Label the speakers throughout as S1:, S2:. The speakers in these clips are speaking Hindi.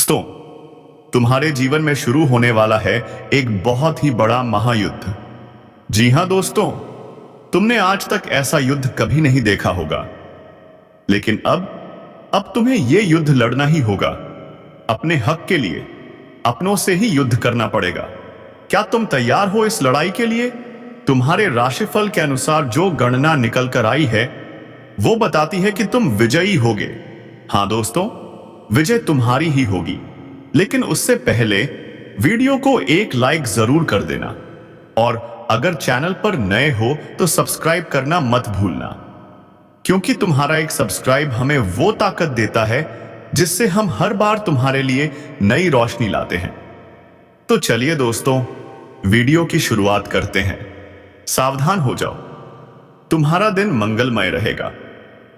S1: दोस्तों, तुम्हारे जीवन में शुरू होने वाला है एक बहुत ही बड़ा महायुद्ध। जी हां दोस्तों, तुमने आज तक ऐसा युद्ध कभी नहीं देखा होगा, लेकिन अब तुम्हें यह युद्ध लड़ना ही होगा। अपने हक के लिए अपनों से ही युद्ध करना पड़ेगा। क्या तुम तैयार हो इस लड़ाई के लिए? तुम्हारे राशिफल के अनुसार जो गणना निकल कर आई है वो बताती है कि तुम विजयी होगे। हां दोस्तों, विजय तुम्हारी ही होगी। लेकिन उससे पहले वीडियो को एक लाइक जरूर कर देना, और अगर चैनल पर नए हो तो सब्सक्राइब करना मत भूलना, क्योंकि तुम्हारा एक सब्सक्राइब हमें वो ताकत देता है जिससे हम हर बार तुम्हारे लिए नई रोशनी लाते हैं। तो चलिए दोस्तों, वीडियो की शुरुआत करते हैं। सावधान हो जाओ, तुम्हारा दिन मंगलमय रहेगा,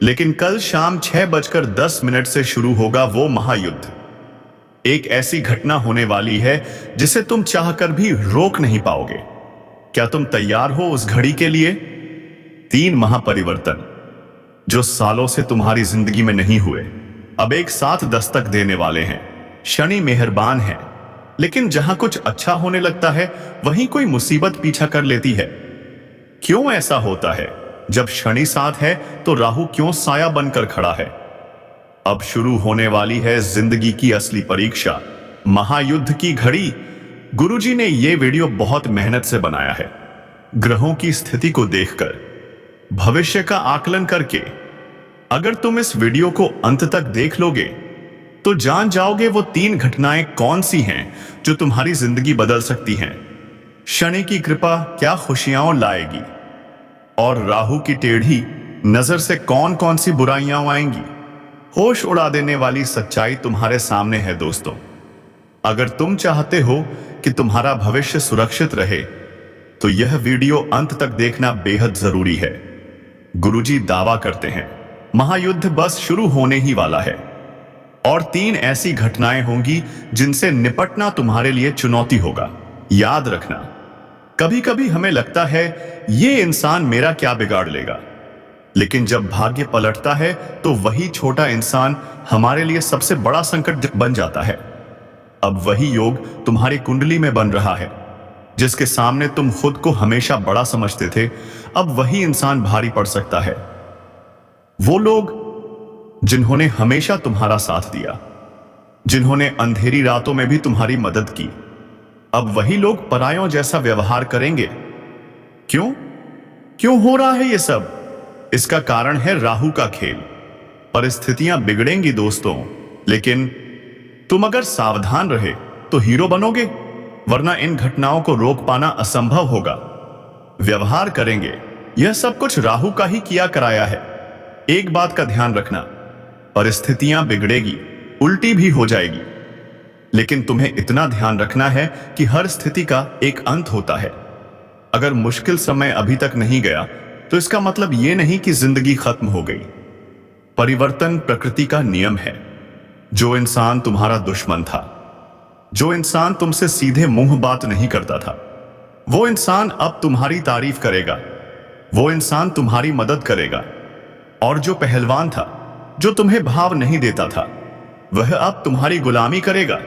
S1: लेकिन कल शाम 6:10 से शुरू होगा वो महायुद्ध। एक ऐसी घटना होने वाली है जिसे तुम चाहकर भी रोक नहीं पाओगे। क्या तुम तैयार हो उस घड़ी के लिए? 3 महापरिवर्तन जो सालों से तुम्हारी जिंदगी में नहीं हुए, अब एक साथ दस्तक देने वाले हैं। शनि मेहरबान है, लेकिन जहां कुछ अच्छा होने लगता है वहीं कोई मुसीबत पीछा कर लेती है। क्यों ऐसा होता है? जब शनि साथ है तो राहु क्यों साया बनकर खड़ा है? अब शुरू होने वाली है जिंदगी की असली परीक्षा, महायुद्ध की घड़ी। गुरुजी ने यह वीडियो बहुत मेहनत से बनाया है, ग्रहों की स्थिति को देखकर, भविष्य का आकलन करके। अगर तुम इस वीडियो को अंत तक देख लोगे तो जान जाओगे वो 3 घटनाएं कौन सी हैं जो तुम्हारी जिंदगी बदल सकती हैं। शनि की कृपा क्या खुशियां लाएगी, और राहु की टेढ़ी नजर से कौन कौन सी बुराइयां आएंगी। होश उड़ा देने वाली सच्चाई तुम्हारे सामने है दोस्तों। अगर तुम चाहते हो कि तुम्हारा भविष्य सुरक्षित रहे तो यह वीडियो अंत तक देखना बेहद जरूरी है। गुरुजी दावा करते हैं महायुद्ध बस शुरू होने ही वाला है, और 3 ऐसी घटनाएं होंगी जिनसे निपटना तुम्हारे लिए चुनौती होगा। याद रखना, कभी कभी हमें लगता है ये इंसान मेरा क्या बिगाड़ लेगा, लेकिन जब भाग्य पलटता है तो वही छोटा इंसान हमारे लिए सबसे बड़ा संकट बन जाता है। अब वही योग तुम्हारी कुंडली में बन रहा है, जिसके सामने तुम खुद को हमेशा बड़ा समझते थे, अब वही इंसान भारी पड़ सकता है। वो लोग जिन्होंने हमेशा तुम्हारा साथ दिया, जिन्होंने अंधेरी रातों में भी तुम्हारी मदद की, अब वही लोग परायों जैसा व्यवहार करेंगे। क्यों हो रहा है ये सब? इसका कारण है राहु का खेल। परिस्थितियां बिगड़ेंगी दोस्तों, लेकिन तुम अगर सावधान रहे तो हीरो बनोगे, वरना इन घटनाओं को रोक पाना असंभव होगा। व्यवहार करेंगे, यह सब कुछ राहु का ही किया कराया है। एक बात का ध्यान रखना, परिस्थितियां बिगड़ेगी, उल्टी भी हो जाएगी, लेकिन तुम्हें इतना ध्यान रखना है कि हर स्थिति का एक अंत होता है। अगर मुश्किल समय अभी तक नहीं गया तो इसका मतलब यह नहीं कि जिंदगी खत्म हो गई। परिवर्तन प्रकृति का नियम है। जो इंसान तुम्हारा दुश्मन था, जो इंसान तुमसे सीधे मुंह बात नहीं करता था, वो इंसान अब तुम्हारी तारीफ करेगा, वो इंसान तुम्हारी मदद करेगा। और जो पहलवान था, जो तुम्हें भाव नहीं देता था, वह अब तुम्हारी गुलामी करेगा।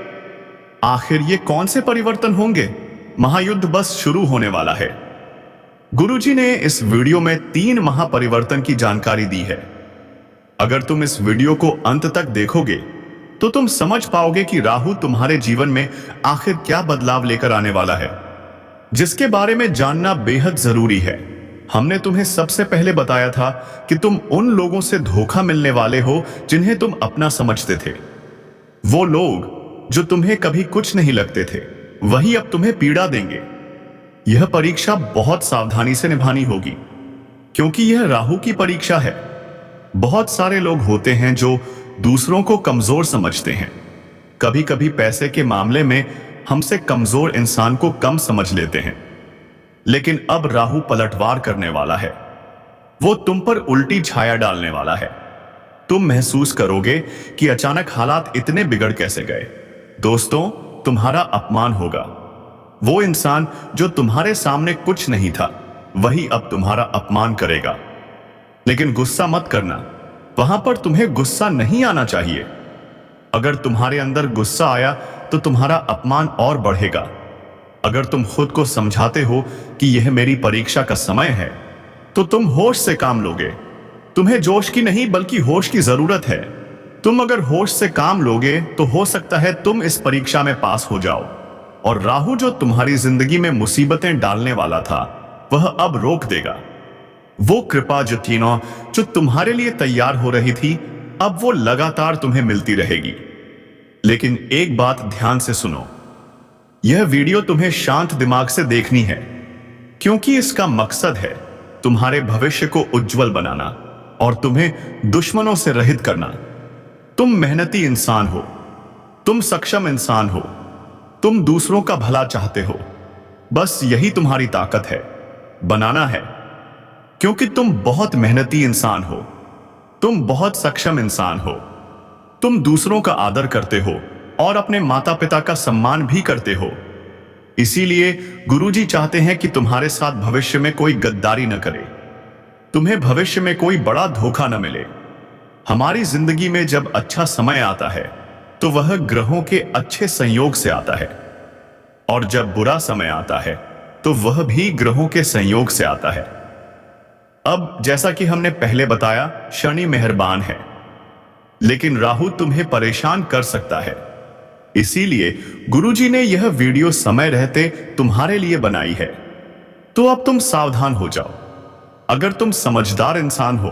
S1: आखिर ये कौन से परिवर्तन होंगे? महायुद्ध बस शुरू होने वाला है। गुरुजी ने इस वीडियो में 3 महापरिवर्तन की जानकारी दी है। अगर तुम इस वीडियो को अंत तक देखोगे तो तुम समझ पाओगे कि राहु तुम्हारे जीवन में आखिर क्या बदलाव लेकर आने वाला है, जिसके बारे में जानना बेहद जरूरी है। हमने तुम्हें सबसे पहले बताया था कि तुम उन लोगों से धोखा मिलने वाले हो जिन्हें तुम अपना समझते थे। वो लोग जो तुम्हें कभी कुछ नहीं लगते थे, वही अब तुम्हें पीड़ा देंगे। यह परीक्षा बहुत सावधानी से निभानी होगी, क्योंकि यह राहु की परीक्षा है। बहुत सारे लोग होते हैं जो दूसरों को कमजोर समझते हैं। कभी कभी पैसे के मामले में हमसे कमजोर इंसान को कम समझ लेते हैं, लेकिन अब राहु पलटवार करने वाला है। वो तुम पर उल्टी छाया डालने वाला है। तुम महसूस करोगे कि अचानक हालात इतने बिगड़ कैसे गए। दोस्तों, तुम्हारा अपमान होगा। वो इंसान जो तुम्हारे सामने कुछ नहीं था, वही अब तुम्हारा अपमान करेगा। लेकिन गुस्सा मत करना, वहां पर तुम्हें गुस्सा नहीं आना चाहिए। अगर तुम्हारे अंदर गुस्सा आया तो तुम्हारा अपमान और बढ़ेगा। अगर तुम खुद को समझाते हो कि यह मेरी परीक्षा का समय है, तो तुम होश से काम लोगे। तुम्हें जोश की नहीं बल्कि होश की जरूरत है। तुम अगर होश से काम लोगे तो हो सकता है तुम इस परीक्षा में पास हो जाओ, और राहु जो तुम्हारी जिंदगी में मुसीबतें डालने वाला था वह अब रोक देगा। वो कृपा जो तुम्हारे लिए तैयार हो रही थी, अब वो लगातार तुम्हें मिलती रहेगी। लेकिन एक बात ध्यान से सुनो, यह वीडियो तुम्हें शांत दिमाग से देखनी है, क्योंकि इसका मकसद है तुम्हारे भविष्य को उज्जवल बनाना और तुम्हें दुश्मनों से रहित करना। तुम मेहनती इंसान हो, तुम सक्षम इंसान हो, तुम दूसरों का भला चाहते हो। बस यही तुम्हारी ताकत है, बनाना है। क्योंकि तुम बहुत मेहनती इंसान हो, तुम बहुत सक्षम इंसान हो, तुम दूसरों का आदर करते हो और अपने माता पिता का सम्मान भी करते हो। इसीलिए गुरुजी चाहते हैं कि तुम्हारे साथ भविष्य में कोई गद्दारी न करे, तुम्हें भविष्य में कोई बड़ा धोखा न मिले। हमारी जिंदगी में जब अच्छा समय आता है तो वह ग्रहों के अच्छे संयोग से आता है, और जब बुरा समय आता है तो वह भी ग्रहों के संयोग से आता है। अब जैसा कि हमने पहले बताया, शनि मेहरबान है, लेकिन राहु तुम्हें परेशान कर सकता है। इसीलिए गुरुजी ने यह वीडियो समय रहते तुम्हारे लिए बनाई है। तो अब तुम सावधान हो जाओ। अगर तुम समझदार इंसान हो,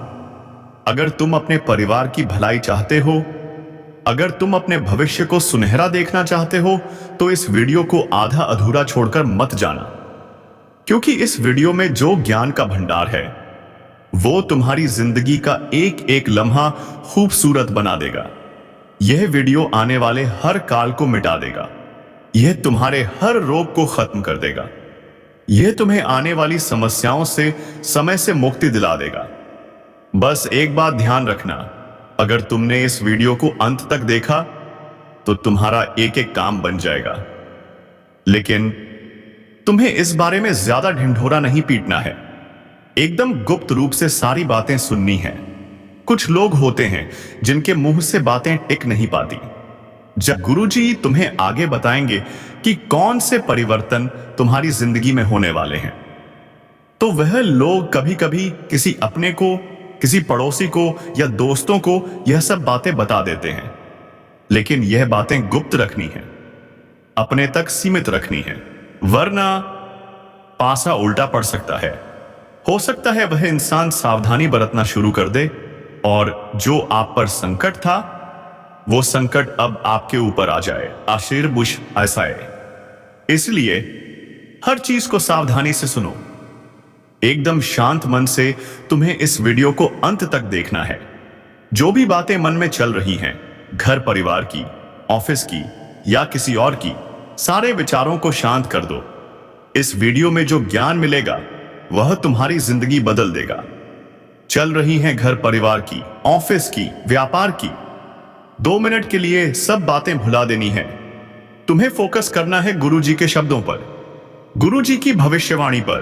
S1: अगर तुम अपने परिवार की भलाई चाहते हो, अगर तुम अपने भविष्य को सुनहरा देखना चाहते हो, तो इस वीडियो को आधा अधूरा छोड़कर मत जाना, क्योंकि इस वीडियो में जो ज्ञान का भंडार है वो तुम्हारी जिंदगी का एक एक लम्हा खूबसूरत बना देगा। यह वीडियो आने वाले हर काल को मिटा देगा। यह तुम्हारे हर रोग को खत्म कर देगा। यह तुम्हें आने वाली समस्याओं से समय से मुक्ति दिला देगा। बस एक बात ध्यान रखना, अगर तुमने इस वीडियो को अंत तक देखा तो तुम्हारा एक एक काम बन जाएगा। लेकिन तुम्हें इस बारे में ज्यादा ढिंढोरा नहीं पीटना है, एकदम गुप्त रूप से सारी बातें सुननी है। कुछ लोग होते हैं जिनके मुंह से बातें टिक नहीं पाती। जब गुरुजी तुम्हें आगे बताएंगे कि कौन से परिवर्तन तुम्हारी जिंदगी में होने वाले हैं, तो वह लोग कभी कभी किसी अपने को, किसी पड़ोसी को या दोस्तों को यह सब बातें बता देते हैं। लेकिन यह बातें गुप्त रखनी है, अपने तक सीमित रखनी है, वरना पासा उल्टा पड़ सकता है। हो सकता है वह इंसान सावधानी बरतना शुरू कर दे, और जो आप पर संकट था वो संकट अब आपके ऊपर आ जाए। आशीर बुश ऐसा है। इसलिए हर चीज को सावधानी से सुनो, एकदम शांत मन से तुम्हें इस वीडियो को अंत तक देखना है। जो भी बातें मन में चल रही हैं, घर परिवार की, ऑफिस की या किसी और की, सारे विचारों को शांत कर दो। इस वीडियो में जो ज्ञान मिलेगा वह तुम्हारी जिंदगी बदल देगा। चल रही हैं घर परिवार की, ऑफिस की, व्यापार की, 2 मिनट के लिए सब बातें भुला देनी है। तुम्हें फोकस करना है गुरुजी के शब्दों पर, गुरुजी की भविष्यवाणी पर,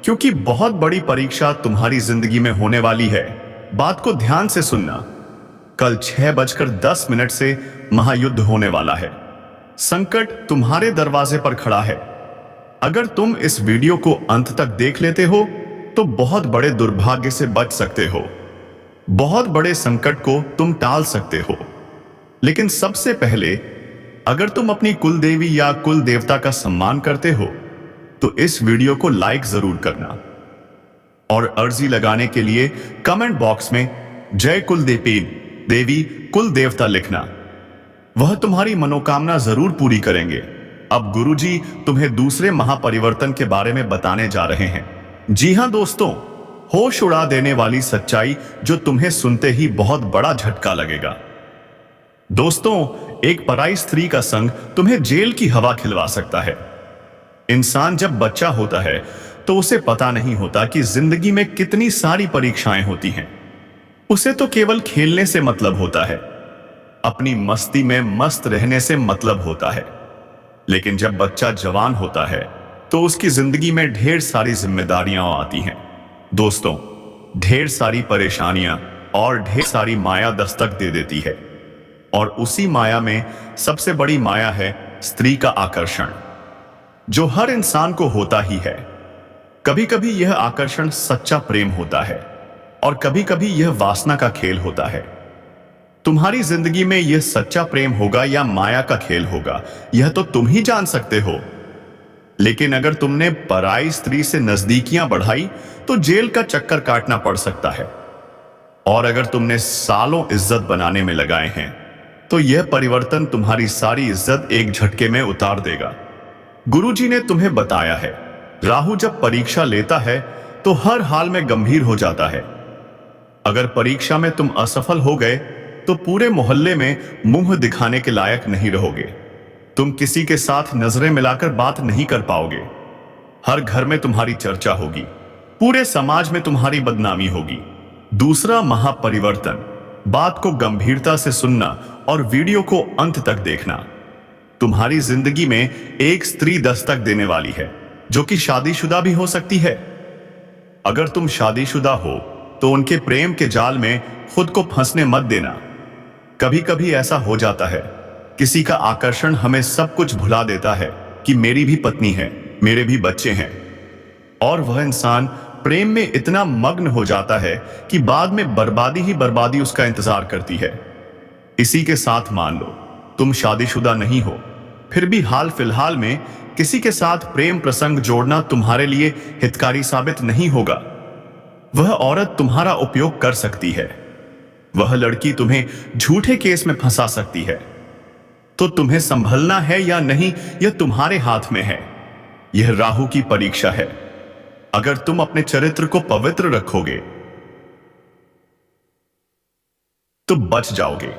S1: क्योंकि बहुत बड़ी परीक्षा तुम्हारी जिंदगी में होने वाली है। बात को ध्यान से सुनना। कल 6:10 से महायुद्ध होने वाला है। संकट तुम्हारे दरवाजे पर खड़ा है। अगर तुम इस वीडियो को अंत तक देख लेते हो तो बहुत बड़े दुर्भाग्य से बच सकते हो, बहुत बड़े संकट को तुम टाल सकते हो। लेकिन सबसे पहले, अगर तुम अपनी कुल देवी या कुल देवता का सम्मान करते हो तो इस वीडियो को लाइक जरूर करना, और अर्जी लगाने के लिए कमेंट बॉक्स में जय कुल देवी कुल देवता लिखना। वह तुम्हारी मनोकामना जरूर पूरी करेंगे। अब गुरुजी तुम्हें दूसरे महापरिवर्तन के बारे में बताने जा रहे हैं। जी हां दोस्तों, होश उड़ा देने वाली सच्चाई जो तुम्हें सुनते ही बहुत बड़ा झटका लगेगा। दोस्तों, एक पराई स्त्री का संग तुम्हें जेल की हवा खिलवा सकता है। इंसान जब बच्चा होता है तो उसे पता नहीं होता कि जिंदगी में कितनी सारी परीक्षाएं होती हैं। उसे तो केवल खेलने से मतलब होता है, अपनी मस्ती में मस्त रहने से मतलब होता है। लेकिन जब बच्चा जवान होता है तो उसकी जिंदगी में ढेर सारी जिम्मेदारियां आती हैं। दोस्तों, ढेर सारी परेशानियां और ढेर सारी माया दस्तक दे देती है। और उसी माया में सबसे बड़ी माया है स्त्री का आकर्षण, जो हर इंसान को होता ही है। कभी कभी यह आकर्षण सच्चा प्रेम होता है और कभी कभी यह वासना का खेल होता है। तुम्हारी जिंदगी में यह सच्चा प्रेम होगा या माया का खेल होगा, यह तो तुम ही जान सकते हो। लेकिन अगर तुमने पराई स्त्री से नजदीकियां बढ़ाई तो जेल का चक्कर काटना पड़ सकता है। और अगर तुमने सालों इज्जत बनाने में लगाए हैं तो यह परिवर्तन तुम्हारी सारी इज्जत एक झटके में उतार देगा। गुरुजी ने तुम्हें बताया है, राहु जब परीक्षा लेता है तो हर हाल में गंभीर हो जाता है। अगर परीक्षा में तुम असफल हो गए तो पूरे मोहल्ले में मुंह दिखाने के लायक नहीं रहोगे। तुम किसी के साथ नजरें मिलाकर बात नहीं कर पाओगे। हर घर में तुम्हारी चर्चा होगी, पूरे समाज में तुम्हारी बदनामी होगी। दूसरा महापरिवर्तन, बात को गंभीरता से सुनना और वीडियो को अंत तक देखना। तुम्हारी जिंदगी में एक स्त्री दस्तक देने वाली है जो कि शादीशुदा भी हो सकती है। अगर तुम शादीशुदा हो तो उनके प्रेम के जाल में खुद को फंसने मत देना। कभी कभी ऐसा हो जाता है, किसी का आकर्षण हमें सब कुछ भुला देता है कि मेरी भी पत्नी है, मेरे भी बच्चे हैं, और वह इंसान प्रेम में इतना मग्न हो जाता है कि बाद में बर्बादी ही बर्बादी उसका इंतजार करती है। इसी के साथ मान लो तुम शादीशुदा नहीं हो, फिर भी हाल फिलहाल में किसी के साथ प्रेम प्रसंग जोड़ना तुम्हारे लिए हितकारी साबित नहीं होगा। वह औरत तुम्हारा उपयोग कर सकती है, वह लड़की तुम्हें झूठे केस में फंसा सकती है। तो तुम्हें संभलना है या नहीं, यह तुम्हारे हाथ में है। यह राहु की परीक्षा है। अगर तुम अपने चरित्र को पवित्र रखोगे तो बच जाओगे,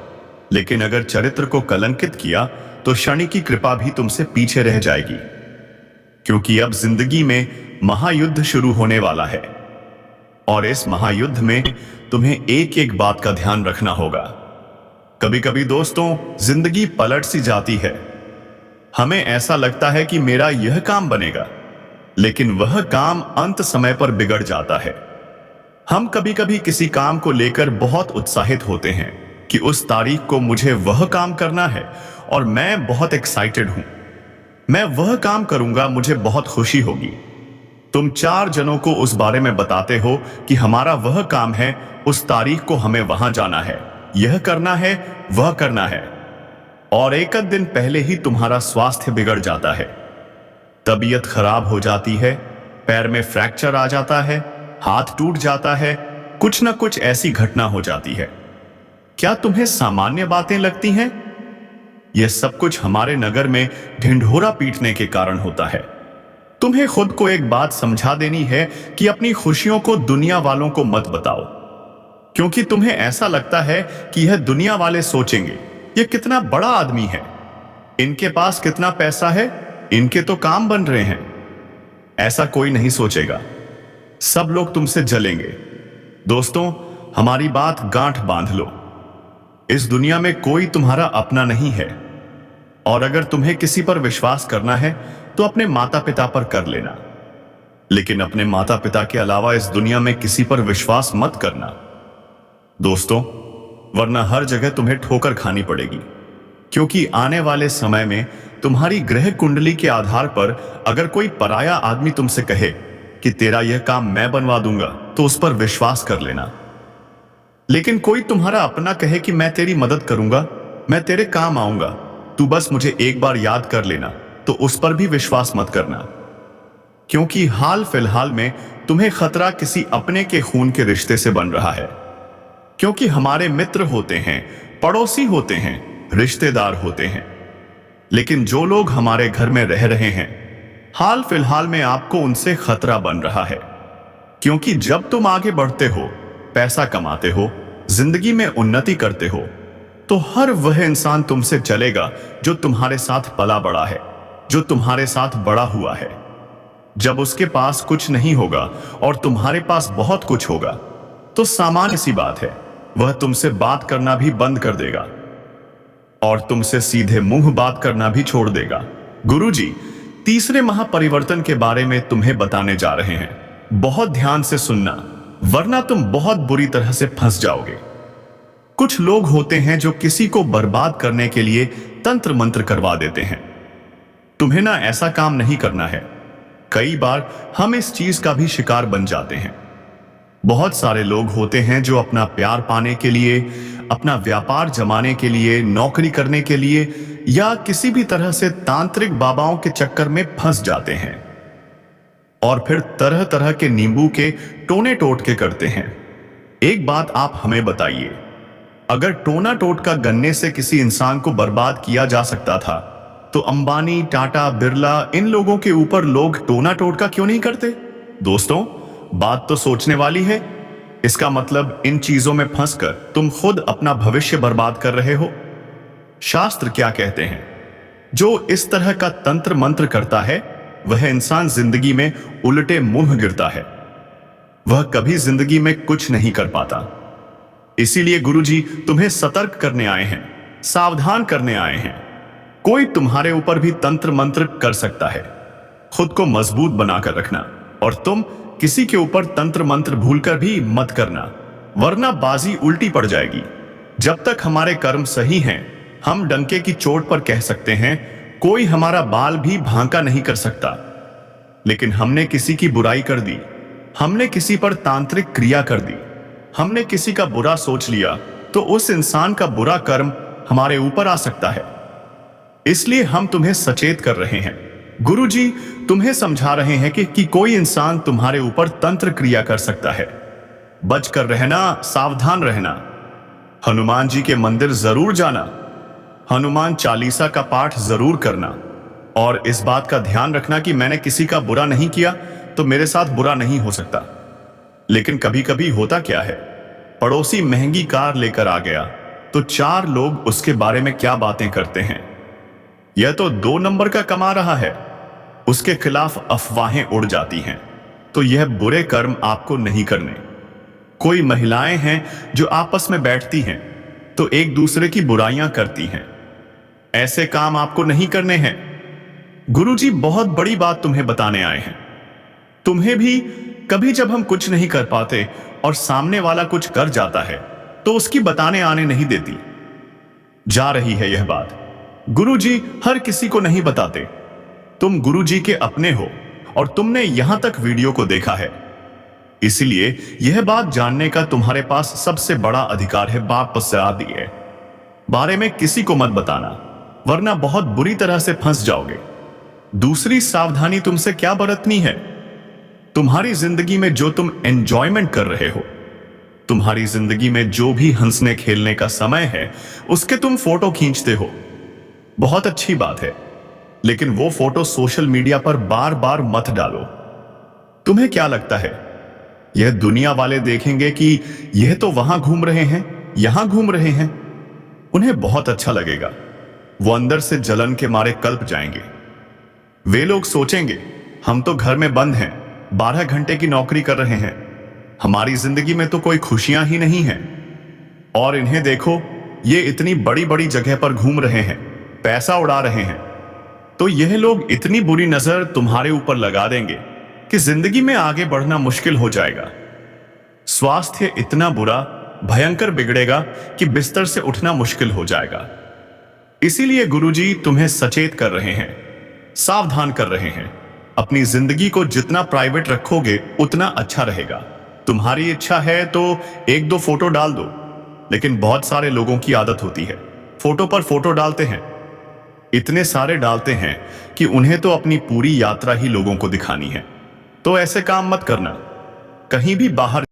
S1: लेकिन अगर चरित्र को कलंकित किया तो शनि की कृपा भी तुमसे पीछे रह जाएगी। क्योंकि अब जिंदगी में महायुद्ध शुरू होने वाला है और इस महायुद्ध में तुम्हें एक एक बात का ध्यान रखना होगा। कभी कभी दोस्तों, जिंदगी पलट सी जाती है। हमें ऐसा लगता है कि मेरा यह काम बनेगा, लेकिन वह काम अंत समय पर बिगड़ जाता है। हम कभी कभी किसी काम को लेकर बहुत उत्साहित होते हैं कि उस तारीख को मुझे वह काम करना है और मैं बहुत एक्साइटेड हूं, मैं वह काम करूंगा, मुझे बहुत खुशी होगी। तुम 4 जनों को उस बारे में बताते हो कि हमारा वह काम है, उस तारीख को हमें वहां जाना है, यह करना है, वह करना है, और एक दिन पहले ही तुम्हारा स्वास्थ्य बिगड़ जाता है, तबीयत खराब हो जाती है, पैर में फ्रैक्चर आ जाता है, हाथ टूट जाता है, कुछ ना कुछ ऐसी घटना हो जाती है। क्या तुम्हें सामान्य बातें लगती हैं? यह सब कुछ हमारे नगर में ढिंढोरा पीटने के कारण होता है। तुम्हें खुद को एक बात समझा देनी है कि अपनी खुशियों को दुनिया वालों को मत बताओ, क्योंकि तुम्हें ऐसा लगता है कि यह दुनिया वाले सोचेंगे यह कितना बड़ा आदमी है, इनके पास कितना पैसा है, इनके तो काम बन रहे हैं। ऐसा कोई नहीं सोचेगा, सब लोग तुमसे जलेंगे। दोस्तों, हमारी बात गांठ बांध लो, इस दुनिया में कोई तुम्हारा अपना नहीं है, और अगर तुम्हें किसी पर विश्वास करना है तो अपने माता पिता पर कर लेना, लेकिन अपने माता पिता के अलावा इस दुनिया में किसी पर विश्वास मत करना दोस्तों, वरना हर जगह तुम्हें ठोकर खानी पड़ेगी। क्योंकि आने वाले समय में तुम्हारी ग्रह कुंडली के आधार पर अगर कोई पराया आदमी तुमसे कहे कि तेरा यह काम मैं बनवा दूंगा, तो उस पर विश्वास कर लेना। लेकिन कोई तुम्हारा अपना कहे कि मैं तेरी मदद करूंगा, मैं तेरे काम आऊंगा, तू बस मुझे एक बार याद कर लेना, तो उस पर भी विश्वास मत करना। क्योंकि हाल फिलहाल में तुम्हें खतरा किसी अपने के खून के रिश्ते से बन रहा है। क्योंकि हमारे मित्र होते हैं, पड़ोसी होते हैं, रिश्तेदार होते हैं, लेकिन जो लोग हमारे घर में रह रहे हैं, हाल फिलहाल में आपको उनसे खतरा बन रहा है। क्योंकि जब तुम आगे बढ़ते हो, पैसा कमाते हो, जिंदगी में उन्नति करते हो, तो हर वह इंसान तुमसे चलेगा जो तुम्हारे साथ पला बड़ा है, जो तुम्हारे साथ बड़ा हुआ है। जब उसके पास कुछ नहीं होगा और तुम्हारे पास बहुत कुछ होगा, तो सामान्य सी बात है, वह तुमसे बात करना भी बंद कर देगा और तुमसे सीधे मुंह बात करना भी छोड़ देगा। गुरुजी तीसरे महापरिवर्तन के बारे में तुम्हें बताने जा रहे हैं, बहुत ध्यान से सुनना, वरना तुम बहुत बुरी तरह से फंस जाओगे। कुछ लोग होते हैं जो किसी को बर्बाद करने के लिए तंत्र मंत्र करवा देते हैं। तुम्हें ना ऐसा काम नहीं करना है। कई बार हम इस चीज का भी शिकार बन जाते हैं। बहुत सारे लोग होते हैं जो अपना प्यार पाने के लिए, अपना व्यापार जमाने के लिए, नौकरी करने के लिए या किसी भी तरह से तांत्रिक बाबाओं के चक्कर में फंस जाते हैं और फिर तरह तरह के नींबू के टोने टोटके करते हैं। एक बात आप हमें बताइए, अगर टोना टोटका गन्ने से किसी इंसान को बर्बाद किया जा सकता था तो अंबानी, टाटा, बिरला, इन लोगों के ऊपर लोग टोना टोटका क्यों नहीं करते? दोस्तों, बात तो सोचने वाली है। इसका मतलब इन चीजों में फंसकर तुम खुद अपना भविष्य बर्बाद कर रहे हो। शास्त्र क्या कहते हैं? जो इस तरह का तंत्र मंत्र करता है वह इंसान जिंदगी में उल्टे मुंह गिरता है। वह कभी जिंदगी में कुछ नहीं कर पाता। इसीलिए गुरुजी तुम्हें सतर्क करने आए हैं, सावधान करने आए हैं। कोई तुम्हारे ऊपर भी तंत्र मंत्र कर सकता है। खुद को मजबूत बनाकर रखना और तुम किसी के ऊपर तंत्र मंत्र भूलकर भी मत करना, वरना बाजी उल्टी पड़ जाएगी। जब तक हमारे कर्म सही हैं, हम डंके की चोट पर कह सकते हैं कोई हमारा बाल भी भांका नहीं कर सकता। लेकिन हमने किसी की बुराई कर दी, हमने किसी पर तांत्रिक क्रिया कर दी, हमने किसी का बुरा सोच लिया तो उस इंसान का बुरा कर्म हमारे ऊपर आ सकता है। इसलिए हम तुम्हें सचेत कर रहे हैं। गुरुजी तुम्हें समझा रहे हैं कि कोई इंसान तुम्हारे ऊपर तंत्र क्रिया कर सकता है। बचकर रहना, सावधान रहना। हनुमान जी के मंदिर जरूर जाना, हनुमान चालीसा का पाठ जरूर करना और इस बात का ध्यान रखना कि मैंने किसी का बुरा नहीं किया तो मेरे साथ बुरा नहीं हो सकता। लेकिन कभी कभी होता क्या है, पड़ोसी महंगी कार लेकर आ गया तो 4 लोग उसके बारे में क्या बातें करते हैं। यह तो 2 नंबर का कमा रहा है, उसके खिलाफ अफवाहें उड़ जाती हैं। तो यह बुरे कर्म आपको नहीं करने। कोई महिलाएं हैं जो आपस में बैठती हैं तो एक दूसरे की बुराइयां करती हैं। ऐसे काम आपको नहीं करने हैं। गुरुजी बहुत बड़ी बात तुम्हें बताने आए हैं। तुम्हें भी कभी जब हम कुछ नहीं कर पाते और सामने वाला कुछ कर जाता है तो उसकी बताने आने नहीं देती। जा रही है यह बात। गुरुजी हर किसी को नहीं बताते। तुम गुरुजी के अपने हो और तुमने यहां तक वीडियो को देखा है, इसलिए यह बात जानने का तुम्हारे पास सबसे बड़ा अधिकार है। बाप आदि है बारे में किसी को मत बताना, वरना बहुत बुरी तरह से फंस जाओगे। दूसरी सावधानी तुमसे क्या बरतनी है? तुम्हारी जिंदगी में जो तुम एंजॉयमेंट कर रहे हो, तुम्हारी जिंदगी में जो भी हंसने खेलने का समय है, उसके तुम फोटो खींचते हो। बहुत अच्छी बात है, लेकिन वो फोटो सोशल मीडिया पर बार बार मत डालो। तुम्हें क्या लगता है यह दुनिया वाले देखेंगे कि यह तो वहां घूम रहे हैं, यहां घूम रहे हैं? उन्हें बहुत अच्छा लगेगा। वो अंदर से जलन के मारे कल्प जाएंगे। वे लोग सोचेंगे हम तो घर में बंद हैं, 12 घंटे की नौकरी कर रहे हैं, हमारी जिंदगी में तो कोई खुशियां ही नहीं है। और इन्हें देखो, ये इतनी बड़ी बड़ी जगह पर घूम रहे हैं, पैसा उड़ा रहे हैं। तो यह लोग इतनी बुरी नजर तुम्हारे ऊपर लगा देंगे कि जिंदगी में आगे बढ़ना मुश्किल हो जाएगा। स्वास्थ्य इतना बुरा, भयंकर बिगड़ेगा कि बिस्तर से उठना मुश्किल हो जाएगा। इसीलिए गुरुजी तुम्हें सचेत कर रहे हैं, सावधान कर रहे हैं। अपनी जिंदगी को जितना प्राइवेट रखोगे उतना अच्छा रहेगा। तुम्हारी इच्छा है तो 1-2 फोटो डाल दो, लेकिन बहुत सारे लोगों की आदत होती है फोटो पर फोटो डालते हैं, इतने सारे डालते हैं कि उन्हें तो अपनी पूरी यात्रा ही लोगों को दिखानी है। तो ऐसे काम मत करना। कहीं भी बाहर